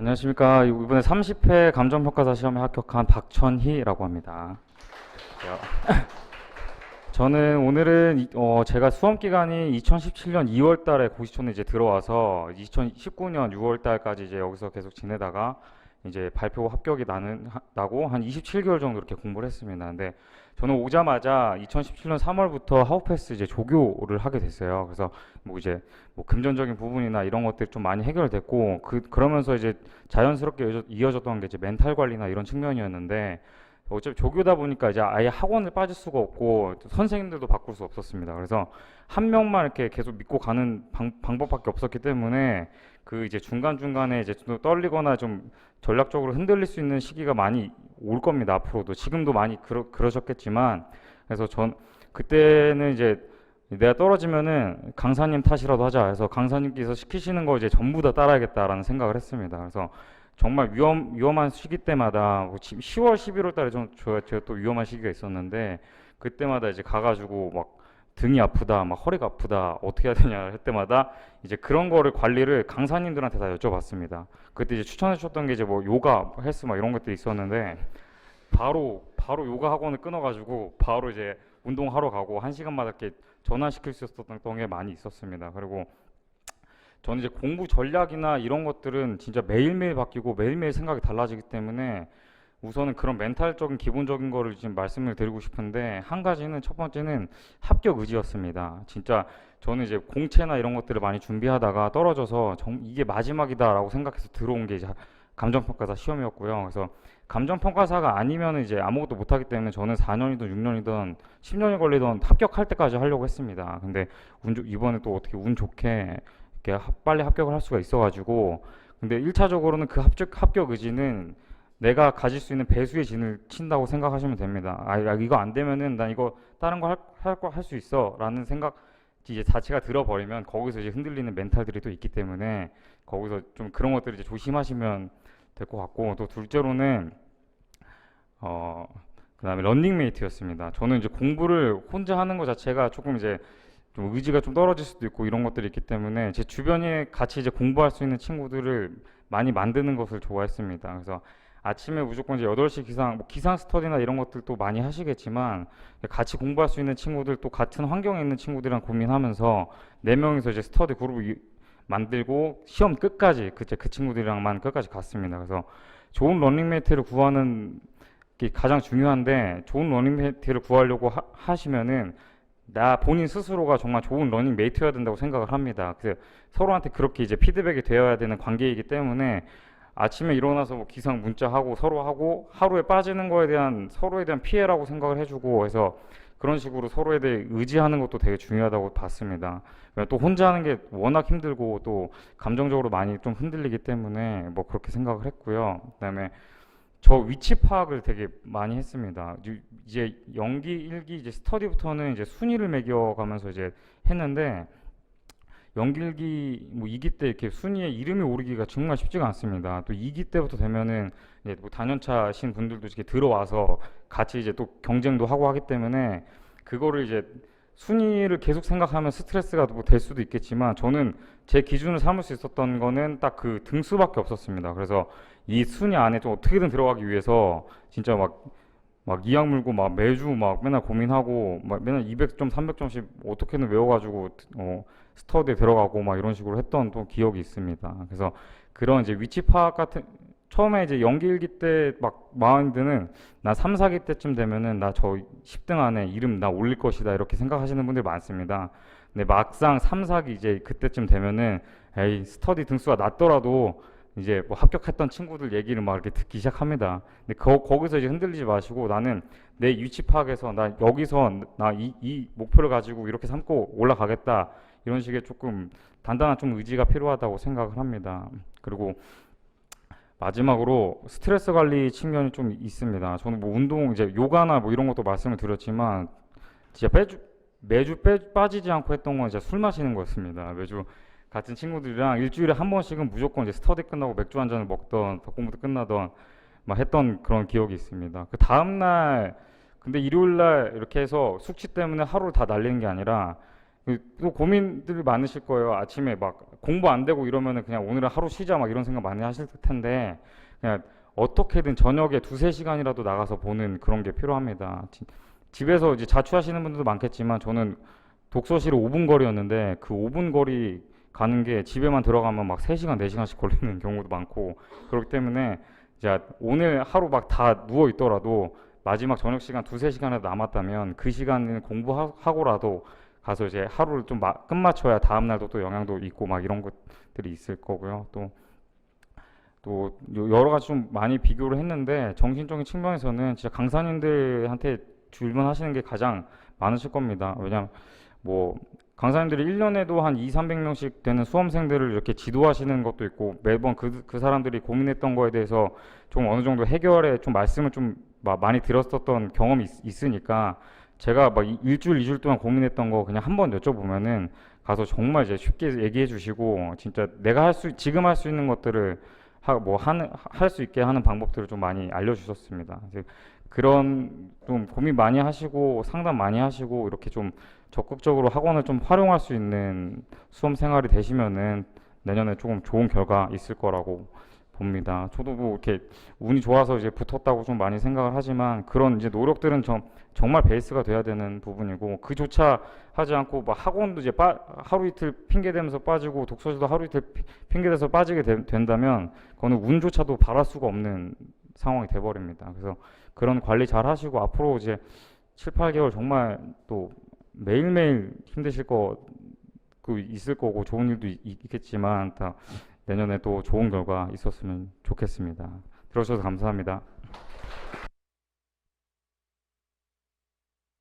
안녕하십니까. 이번에 30회 감정평가사 시험에 합격한 박천희라고 합니다. 저는 오늘은 제가 수험 기간이 2017년 2월 달에 고시촌에 이제 들어와서 2019년 6월 달까지 이제 여기서 계속 지내다가 이제 발표 합격이 나고 한 27개월 정도 이렇게 공부를 했습니다. 근데 저는 오자마자 2017년 3월부터 하우패스 이제 조교를 하게 됐어요. 그래서 뭐 이제 뭐 금전적인 부분이나 이런 것들이 좀 많이 해결됐고 그러면서 이제 자연스럽게 이어졌던 게 이제 멘탈 관리나 이런 측면이었는데 어차피 조교다 보니까 이제 아예 학원을 빠질 수가 없고 선생님들도 바꿀 수 없었습니다. 그래서 한 명만 이렇게 계속 믿고 가는 방법밖에 없었기 때문에 그 이제 중간중간에 이제 좀 떨리거나 좀 전략적으로 흔들릴 수 있는 시기가 많이 올 겁니다. 앞으로도 지금도 많이 그러셨겠지만 그래서 전 그때는 이제 내가 떨어지면은 강사님 탓이라도 하자 해서 강사님께서 시키시는 거 이제 전부 다 따라야겠다라는 생각을 했습니다. 그래서 정말 위험한 시기 때마다 10월, 11월 달에 제가 또 위험한 시기가 있었는데 그때마다 이제 가가지고 막 등이 아프다, 막 허리가 아프다, 어떻게 해야 되냐 할 때마다 이제 그런 거를 관리를 강사님들한테 다 여쭤봤습니다. 그때 이제 추천해 주셨던 게 이제 뭐 요가, 헬스 막 이런 것들이 있었는데 바로 요가 학원을 끊어가지고 바로 이제 운동하러 가고 한 시간마다 이렇게 전환시킬 수 있었던 게 많이 있었습니다. 그리고 저는 이제 공부 전략이나 이런 것들은 진짜 매일매일 바뀌고 매일매일 생각이 달라지기 때문에 우선은 그런 멘탈적인 기본적인 거를 지금 말씀을 드리고 싶은데 한 가지는 첫 번째는 합격 의지였습니다. 진짜 저는 이제 공채나 이런 것들을 많이 준비하다가 떨어져서 이게 마지막이다라고 생각해서 들어온 게 이제 감정평가사 시험이었고요. 그래서 감정평가사가 아니면 이제 아무것도 못하기 때문에 저는 4년이든 6년이든 10년이 걸리든 합격할 때까지 하려고 했습니다. 근데 이번에 또 어떻게 운 좋게 이렇게 빨리 합격을 할 수가 있어가지고 근데 1차적으로는 그 합격 의지는 내가 가질 수 있는 배수의 진을 친다고 생각하시면 됩니다. 이거 안 되면은 난 이거 다른 거 할 수 있어 라는 생각 이제 자체가 들어버리면 거기서 이제 흔들리는 멘탈들이 또 있기 때문에 거기서 좀 그런 것들을 이제 조심하시면 될 것 같고 또 둘째로는 어 그다음에 런닝메이트였습니다. 저는 이제 공부를 혼자 하는 것 자체가 조금 이제 좀 의지가 좀 떨어질 수도 있고 이런 것들이 있기 때문에 제 주변에 같이 이제 공부할 수 있는 친구들을 많이 만드는 것을 좋아했습니다. 그래서 아침에 무조건 이제 8시 기상, 뭐 기상 스터디나 이런 것들도 많이 하시겠지만 같이 공부할 수 있는 친구들 또 같은 환경에 있는 친구들이랑 고민하면서 4명이서 이제 스터디 그룹을 만들고 시험 끝까지 그 친구들이랑만 끝까지 갔습니다. 그래서 좋은 러닝메이트를 구하는 게 가장 중요한데 좋은 러닝메이트를 구하려고 하시면은 나 본인 스스로가 정말 좋은 러닝메이트여야 된다고 생각을 합니다. 그래서 서로한테 그렇게 이제 피드백이 되어야 되는 관계이기 때문에 아침에 일어나서 뭐 기상 문자하고 서로 하고 하루에 빠지는 거에 대한 서로에 대한 피해라고 생각을 해주고 해서 그런 식으로 서로에 대해 의지하는 것도 되게 중요하다고 봤습니다. 또 혼자 하는 게 워낙 힘들고 또 감정적으로 많이 좀 흔들리기 때문에 뭐 그렇게 생각을 했고요. 그다음에 저 위치 파악을 되게 많이 했습니다. 이제 연기, 일기, 이제 스터디부터는 이제 순위를 매겨가면서 이제 했는데 연길기 뭐 2기 때 이렇게 순위에 이름이 오르기가 정말 쉽지가 않습니다. 또 2기 때부터 되면은 이제 뭐 단연차신 분들도 이렇게 들어와서 같이 이제 또 경쟁도 하고 하기 때문에 그거를 이제 순위를 계속 생각하면 스트레스가 뭐 될 수도 있겠지만 저는 제 기준을 삼을 수 있었던 거는 딱 그 등수밖에 없었습니다. 그래서 이 순위 안에 좀 어떻게든 들어가기 위해서 진짜 막 이악 물고 막 매주 막 맨날 고민하고 막 맨날 200점, 300점씩 어떻게든 외워가지고 스터디에 들어가고 막 이런 식으로 했던 또 기억이 있습니다. 그래서 그런 이제 위치 파악 같은 처음에 이제 연기 일기 때 막 마인드는 나 3, 4기 때쯤 되면은 나 저 10등 안에 이름 나 올릴 것이다 이렇게 생각하시는 분들 많습니다. 근데 막상 3, 4기 이제 그때쯤 되면은 에이 스터디 등수가 낮더라도 이제 뭐 합격했던 친구들 얘기를 막 이렇게 듣기 시작합니다. 근데 거기서 이제 흔들리지 마시고 나는 내 위치 파악에서 나 여기서 나 이 목표를 가지고 이렇게 삼고 올라가겠다 이런 식의 조금 단단한 좀 의지가 필요하다고 생각을 합니다. 그리고 마지막으로 스트레스 관리 측면이 좀 있습니다. 저는 뭐 운동 이제 요가나 뭐 이런 것도 말씀을 드렸지만 진짜 매주 빠지지 않고 했던 건 진짜 술 마시는 거였습니다. 매주 같은 친구들이랑 일주일에 한 번씩은 무조건 이제 스터디 끝나고 맥주 한 잔을 먹던 덕공부터 끝나던 막 했던 그런 기억이 있습니다. 그 다음 날 근데 일요일 날 이렇게 해서 숙취 때문에 하루를 다 날리는 게 아니라 또 고민들이 많으실 거예요. 아침에 막 공부 안 되고 이러면은 그냥 오늘은 하루 쉬자 막 이런 생각 많이 하실 텐데 그냥 어떻게든 저녁에 두세 시간이라도 나가서 보는 그런 게 필요합니다. 집에서 이제 자취하시는 분들도 많겠지만 저는 독서실이 5분 거리였는데 그 5분 거리 가는 게 집에만 들어가면 막 3시간, 4시간씩 걸리는 경우도 많고 그렇기 때문에 이제 오늘 하루 막 다 누워 있더라도 마지막 저녁 시간 두세 시간이라도 남았다면 그 시간을 공부하고라도 가서 이제 하루를 좀 끝마쳐야 다음 날도 또 영향도 있고 막 이런 것들이 있을 거고요. 또 여러 가지 좀 많이 비교를 했는데 정신적인 측면에서는 진짜 강사님들한테 질문하시는 게 가장 많으실 겁니다. 왜냐면 뭐 강사님들이 1년에도 한 2, 300명씩 되는 수험생들을 이렇게 지도하시는 것도 있고 매번 그 사람들이 고민했던 거에 대해서 좀 어느 정도 해결에 좀 말씀을 좀 많이 들었었던 경험이 있으니까 제가 막 일주일, 2주일 동안 고민했던 거 그냥 한번 여쭤보면은 가서 정말 이제 쉽게 얘기해 주시고 진짜 내가 지금 할 수 있는 것들을 할 수 있게 하는 방법들을 좀 많이 알려주셨습니다. 이제 그런 좀 고민 많이 하시고 상담 많이 하시고 이렇게 좀 적극적으로 학원을 좀 활용할 수 있는 수험 생활이 되시면은 내년에 조금 좋은 결과 있을 거라고 봅니다. 저도 뭐 이렇게 운이 좋아서 이제 붙었다고 좀 많이 생각을 하지만 그런 이제 노력들은 정말 베이스가 돼야 되는 부분이고 그조차 하지 않고 막 학원도 이제 하루 이틀 핑계 대면서 빠지고 독서실도 하루 이틀 핑계 대서 빠지게 된다면 그거는 운조차도 바랄 수가 없는 상황이 돼 버립니다. 그래서 그런 관리 잘 하시고 앞으로 이제 7, 8개월 정말 또 매일매일 힘드실 거 있을 거고 좋은 일도 있겠지만 다 내년에 또 좋은 결과 있었으면 좋겠습니다. 들어주셔서 감사합니다.